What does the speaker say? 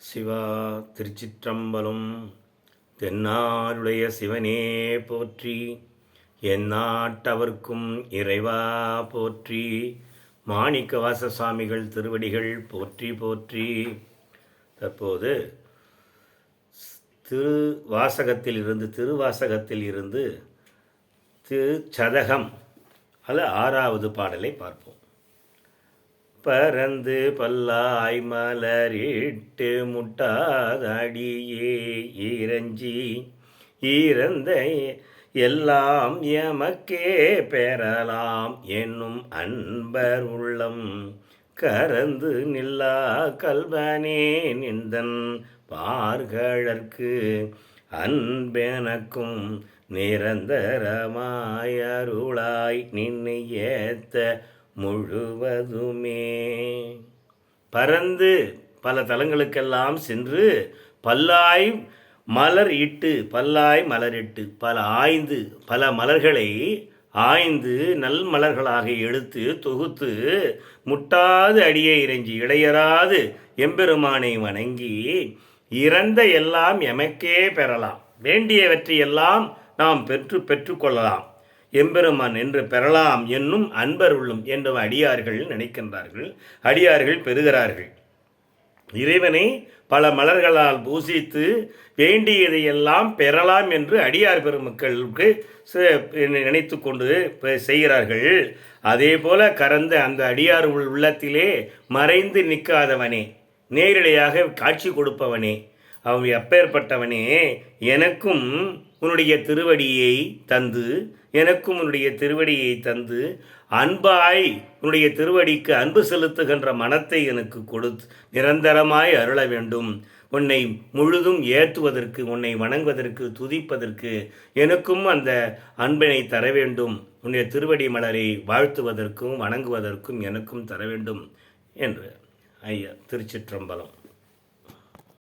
சிவா திருச்சிற்றம்பலம். தென்னாருடைய சிவனே போற்றி, எந்நாட்டவர்க்கும் இறைவா போற்றி. மாணிக்கவாச சுவாமிகள் திருவடிகள் போற்றி போற்றி. தற்போது திருவாசகத்தில் இருந்து திருச்சதகம் அது 6வது பாடலை பார்ப்போம். பரந்து பல்லாய் மலரிட்டு முட்டாதடியே இறஞ்சி இறந்த எல்லாம் எமக்கே பெறலாம் என்னும் அன்பர் உள்ளம் கரந்து நில்லா கல்வனே நின்றன் பார்கழற்கு அன்பெனக்கும் நிரந்தரமாய் அருளாய் நின்னை ஏத்த முழுவதுமே. பறந்து பல தலங்களுக்கெல்லாம் சென்று பல்லாய் மலரிட்டு பல மலர்களை ஆய்ந்து நல் மலர்களாக எடுத்து தொகுத்து முட்டாது அடியே இறைஞ்சி இடையறாது எம்பெருமானை வணங்கி இறந்த எல்லாம் எமக்கே பெறலாம், வேண்டியவற்றையெல்லாம் நாம் பெற்றுக்கொள்ளலாம், எம்பெருமான் என்று பெறலாம் என்னும் அன்பர் உள்ளம் என்று அடியார்கள் நினைக்கின்றார்கள், அடியார்கள் பெறுகிறார்கள். இறைவனை பல மலர்களால் பூசித்து வேண்டியதையெல்லாம் பெறலாம் என்று அடியார் பெருமக்களுக்கு நினைத்து கொண்டு செய்கிறார்கள். அதே போல கறந்த அந்த அடியார் உள்ளத்திலே மறைந்து நிற்காதவனே, நேரடியாக காட்சி கொடுப்பவனே, அவன் எப்பேற்பட்டவனே, எனக்கும் உன்னுடைய திருவடியை தந்து அன்பாய் உன்னுடைய திருவடிக்கு அன்பு செலுத்துகின்ற மனத்தை எனக்கு கொடுத்து நிரந்தரமாய் அருள வேண்டும். உன்னை முழுதும் ஏற்றுவதற்கு, உன்னை வணங்குவதற்கு, துதிப்பதற்கு எனக்கும் அந்த அன்பினை தர வேண்டும். உன்னுடைய திருவடி மலரை வாழ்த்துவதற்கும் வணங்குவதற்கும் எனக்கும் தர வேண்டும் என்று ஐயா திருச்சிற்றம்பலம்.